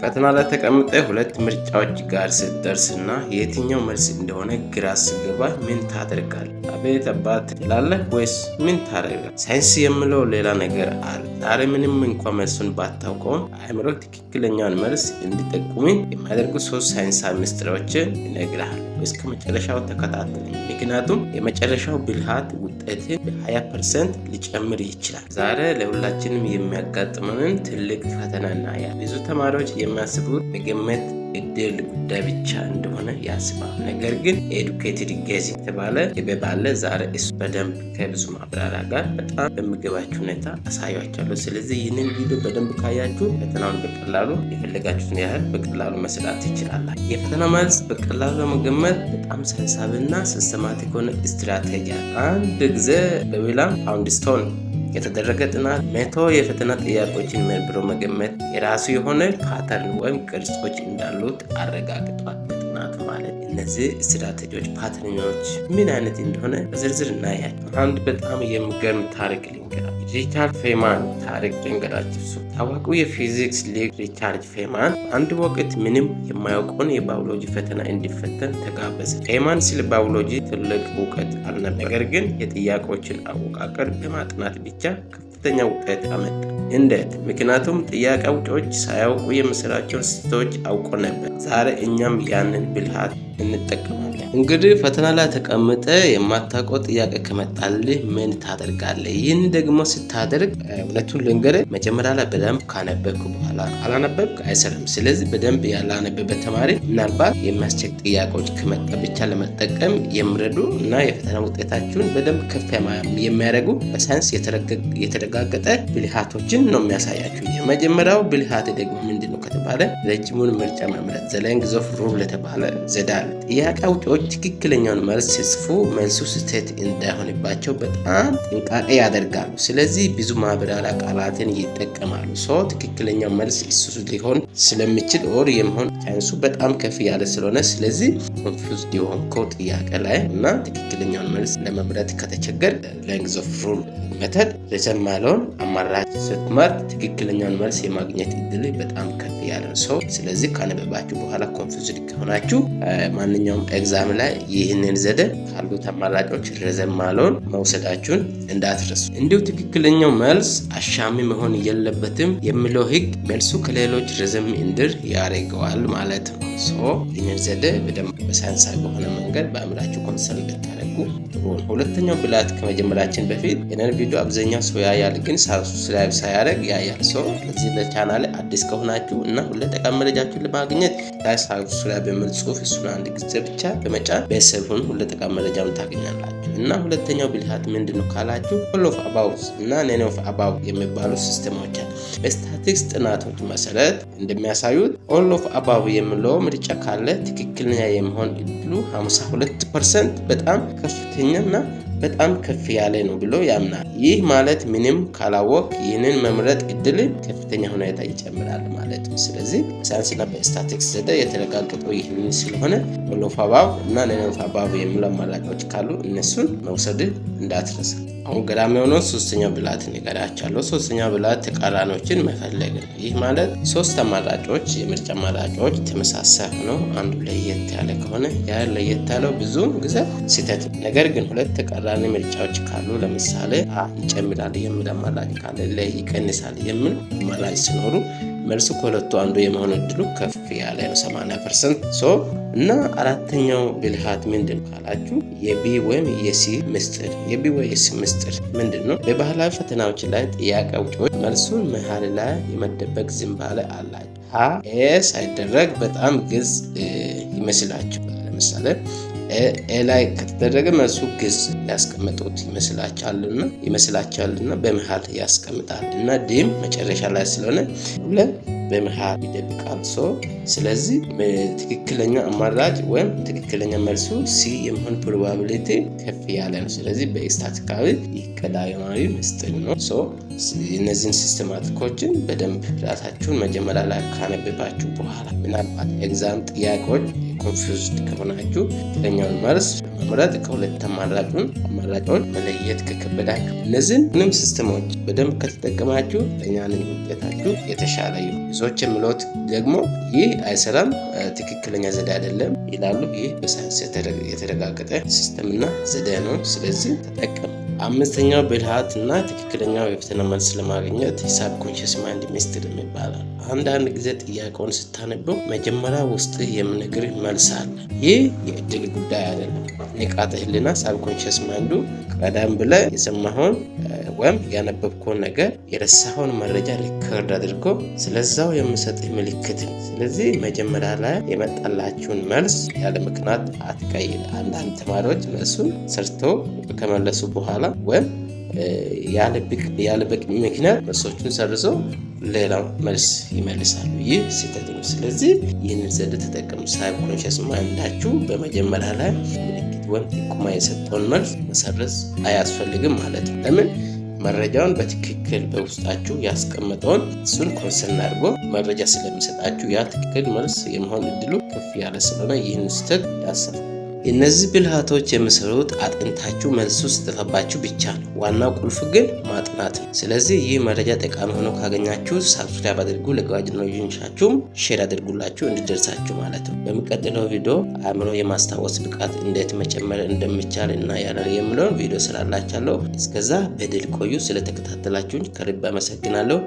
ፈተና ላይ ተቀምጠ ሁለት ምርጫዎች ጋር ስትደርስና የትኛው መልስ እንደሆነ ግራ ሲገባ ምን ታደርጋለህ? አቤት አባት ትላለህ ወይስ ምን ታደርጋለህ? ሳይንስ የምለው ሌላ ነገር አለ። ዛሬ ምንም እንኳን መልሱን ባታውቀውም አእምሮ ትክክለኛውን መልስ እንዲጠቁም የሚያደርጉ 3 ሳይንሳዊ ምስጢሮችን ይነግርሃል። እስከ መጨረሻው ተከታተል፣ ምክንያቱም የመጨረሻው ብልሃት ውጤትን በ20% ሊጨምር ይችላል። ዛሬ ለሁላችንም የሚያጋጥመንን ትልቅ ፈተና እናያለን። ብዙ ተማሪዎች የሚያስቡት መገመት እድል ጉዳይ ብቻ እንደሆነ ያስባል። ነገር ግን ኤዱኬትድ ጌዝ የተባለ ጥበብ አለ። ዛሬ እሱ በደንብ ከብዙ ማብራሪያ ጋር በጣም በሚገባችሁ ሁኔታ አሳያችኋለሁ። ስለዚህ ይህንን ቪዲዮ በደንብ ካያችሁ ፈተናውን በቀላሉ የፈለጋችሁትን ያህል በቀላሉ መስራት ትችላላችሁ። የፈተና መልስ በቀላሉ ለመገመት በጣም ሳይንሳዊና ሲስተማቲክ የሆነ ስትራቴጂ አንድ ጊዜ በዊሊያም ፓውንድስቶን የተደረገ ጥናት 100 የፈተና ጥያቄዎችን መርምሮ መገመት የራሱ የሆነ ፓተርን ወይም ቅርጾች እንዳሉት አረጋግጧል። በጥናቱ ማለት እነዚህ ስትራቴጂዎች ፓተርኖች ምን አይነት እንደሆነ በዝርዝር እናያቸው። አንድ በጣም የሚገርም ታሪክ ልንገራችሁ። ሪቻርድ ፌማን ታሪክ ልንገራችሁ። ታዋቂው የፊዚክስ ሊቅ ሪቻርድ ፌማን አንድ ወቅት ምንም የማያውቀውን የባዮሎጂ ፈተና እንዲፈተን ተጋበዘ። ፌማን ስለ ባዮሎጂ ትልቅ እውቀት አልነበረም፣ ነገር ግን የጥያቄዎችን አወቃቀር በማጥናት ብቻ ከፍተኛ ውጤት አመጣ። እንዴት? ምክንያቱም ጥያቄ አውጪዎች ሳያውቁ የምስራቸውን ስህተቶች አውቆ ነበር። ዛሬ እኛም ያንን ብልሃት እንጠቀማለን። እንግዲህ ፈተና ላይ ተቀምጠ የማታውቀው ጥያቄ ከመጣልህ ምን ታደርጋለህ? ይህን ደግሞ ስታደርግ እውነቱን ልንገርህ፣ መጀመሪያ ላይ በደንብ ካነበብክ በኋላ ካላነበብክ አይሰራም። ስለዚህ በደንብ ያላነበበ ተማሪ ምናልባት የሚያስቸግር ጥያቄዎች ከመጣ ብቻ ለመጠቀም የሚረዱ እና የፈተና ውጤታችሁን በደንብ ከፍ የሚያደርጉ በሳይንስ የተረጋገጠ ብልሃቶችን ነው የሚያሳያችሁ። የመጀመሪያው ብልሃት ደግሞ ምንድነው ከተባለ ረጅሙን ምርጫ መምረጥ። ዘ ሌንግዝ ኦፍ ሩል የተባለ ዘዴ አለ። ጥያቄ አውጪዎች ትክክለኛውን መልስ ሲጽፉ መልሱ ስህተት እንዳይሆንባቸው በጣም ጥንቃቄ ያደርጋሉ። ስለዚህ ብዙ ማብራሪያ ቃላትን ይጠቀማሉ። ትክክለኛው መልስ እሱ ሊሆን ስለሚችል ኦር የመሆን ቻንሱ በጣም ከፍ ያለ ስለሆነ ስለዚህ ኮንፊውዝድ የሆንከው ጥያቄ ላይ እና ትክክለኛውን መልስ ለመምረጥ ከተቸገር ሌንግዝ ኦፍ ሩል መተድ ረዘም ያለውን አማራጭ ስትመርጥ ትክክለኛውን መልስ የማግኘት እድል በጣም ከፍ ያለ ነው። ስለዚህ ካነበባችሁ በኋላ ኮንፊውዝድ ከሆናችሁ ማንኛውም ኤግዛም ላይ ይህንን ዘዴ ካሉት አማራጮች ረዘም ያለውን መውሰዳችሁን እንዳትረሱ። እንዲሁ ትክክለኛው መልስ አሻሚ መሆን የለበትም የሚለው ህግ መልሱ ከሌሎች ረዘም እንድር ያደርገዋል ማለት ነው። ይህንን ዘዴ በደንብ በሳይንሳዊ በሆነ መንገድ በአእምራችሁ ኮንሰርን ብታደርጉ ጥሩ ነው። ሁለተኛው ብልሃት ከመጀመራችን በፊት ይህንን ቪዲዮ አብዛኛው ሰው ያያል፣ ግን ሳብስክራይብ ሳያደርግ ያያል። እዚህ ለቻናል አዲስ ከሆናችሁ እና ሁሌ ጠቃሚ መረጃችሁን ለማግኘት ሳብስክራይብ የሚል ጽሑፍ እሱን አንድ ጊዜ ብቻ በመጫን ቤተሰቡን ሁሌ ጠቃሚ መረጃውን ታገኛላችሁ። እና ሁለተኛው ብልሃት ምንድነው ካላችሁ ኦል ኦፍ አባውት እና ኔን ኦፍ አባውት የሚባሉ ሲስተሞች አሉ። በስታቲስቲክስ ጥናቶች መሰረት እንደሚያሳዩት ኦል ኦፍ አባውት የሚለው ምርጫ ካለ ትክክለኛ የመሆን እድሉ 52% በጣም ከፍተኛና በጣም ከፍ ያለ ነው ብሎ ያምናል። ይህ ማለት ምንም ካላወቅ ይህንን መምረጥ እድል ከፍተኛ ሁኔታ ይጨምራል ማለት ነው። ስለዚህ በሳይንስና በስታቲስቲክስ ዘዴ የተረጋገጠው ይህንን ስለሆነ ኦል ኦፍ አባውት እና ኔን ኦፍ አባውት የሚሉ አማራጮች ካሉ እነሱን መውሰድ እንዳትረሳ። አሁን ገዳሚ የሆነው ሶስተኛው ብልሃት ንገራችኋለሁ። ሶስተኛው ብልሃት ተቃራኒዎችን መፈለግ ነው። ይህ ማለት 3 አማራጮች የምርጫ አማራጮች ተመሳሳይ ነው። አንዱ ለየት ያለ ከሆነ ያ ለየት ያለው ብዙ ጊዜ ስህተት። ነገር ግን 2 ተቃራኒ ምርጫዎች ካሉ ለምሳሌ ይጨምራል የሚል አማራጭ ካለ ላይ ይቀንሳል የሚል አማራጭ ሲኖሩ መልሱ ከሁለቱ አንዱ የመሆን እድሉ ከፍ ያለ ነው 80%። እና አራተኛው ብልሃት ምንድን ካላችሁ የቢ ወይም የሲ ምስጢር። የቢ ወይ የሲ ምስጢር ምንድነው? በባህላዊ ፈተናዎች ላይ ጥያቄ አውጪዎች መልሱን መሀል ላይ የመደበቅ ዝንባሌ አላቸው። ኤ ሳይደረግ በጣም ግልጽ ይመስላችኋል። ለምሳሌ ኤ ላይ ከተደረገ መልሱ ግልጽ ያስቀምጡት ይመስላችኋልና በመሃል ያስቀምጣል እና ዲም መጨረሻ ላይ ስለሆነ በመሃል ይደብቃል። ስለዚህ ትክክለኛ አማራጭ ወይም ትክክለኛ መልሱ ሲ የመሆን ፕሮባቢሊቲ ከፍ ያለ ነው። ስለዚህ በስታቲስቲካዊ ቀዳማዊ ምስጢር ነው። እነዚህን ሲስተማቲኮችን በደንብ ራሳችሁን መጀመሪያ ላይ ካነበባችሁ በኋላ ምናልባት ኤግዛም ጥያቄዎች ኮንፊውዝድ ከሆናችሁ ትክክለኛውን መልስ መምረጥ ከሁለት አማራጮች መለየት ከከበዳችሁ እነዚህን ምንም ሲስተሞች በደንብ ከተጠቀማችሁ ለኛን ውጤታችሁ የተሻለ ይሁን። ብዙዎች የሚሉት ደግሞ ይህ አይሰራም፣ ትክክለኛ ዘዴ አይደለም ይላሉ። ይህ በሳይንስ የተረጋገጠ ሲስተምና ዘዴ ነው። ስለዚህ ተጠቀሙ። አምስተኛው ብልሃትና ትክክለኛው የፈተና መልስ ለማግኘት ሳብኮንሺየስ ማይንድ ሚስጥር ይባላል። አንዳንድ ጊዜ ጥያቄውን ስታነበው መጀመሪያ ውስጥ የምነግርህ መልስ አለ። ይህ የእድል ጉዳይ አይደለም። ንቃተ ህሊና ሳብኮንሺየስ ማይንዱ ቀደም ብለህ የሰማኸውን ወይም ያነበብከውን ነገር የረሳኸውን መረጃ ሪከርድ አድርጎ ስለዛው የምሰጥህ ምልክት ነው። ስለዚህ መጀመሪያ ላይ የመጣላችሁን መልስ ያለ ምክንያት አትቀይር። አንዳንድ ተማሪዎች መልሱን ሰርተው ከመለሱ በኋላ ወይም ያለ በቂ ምክንያት መልሶቹን ሰርዞ ሌላው መልስ ይመልሳሉ። ይህ ስህተት ነው። ስለዚህ ይህንን ዘዴ ተጠቀሙ። ሳብኮንሺየስ ማይንዳችሁ በመጀመሪያ ላይ ምልክት ወይም ጥቆማ የሰጠውን መልስ መሰረዝ አያስፈልግም ማለት ነው። ለምን? መረጃውን በትክክል በውስጣችሁ ያስቀመጠውን እሱን ኮንሰርን አድርጎ መረጃ ስለሚሰጣችሁ ያ ትክክል መልስ የመሆን እድሉ ከፍ ያለ ስለሆነ ይህን ስህተት ያሰፉ። እነዚህ ብልሃቶች የሚሰሩት አጥንታችሁ መልሱ ሲጠፋባችሁ ብቻ ነው። ዋናው ቁልፍ ግን ማጥናት ነው። ስለዚህ ይህ መረጃ ጠቃሚ ሆኖ ካገኛችሁ ሳብስክራይብ አድርጉ፣ ለጓደኞቻችሁም ሼር አድርጉላችሁ እንዲደርሳችሁ ማለት ነው። በሚቀጥለው ቪዲዮ አእምሮ የማስታወስ ብቃት እንዴት መጨመር እንደሚቻል እና ያለን የሚለውን ቪዲዮ ስላላችኋለሁ። እስከዛ በድል ቆዩ። ስለተከታተላችሁኝ ከልብ አመሰግናለሁ።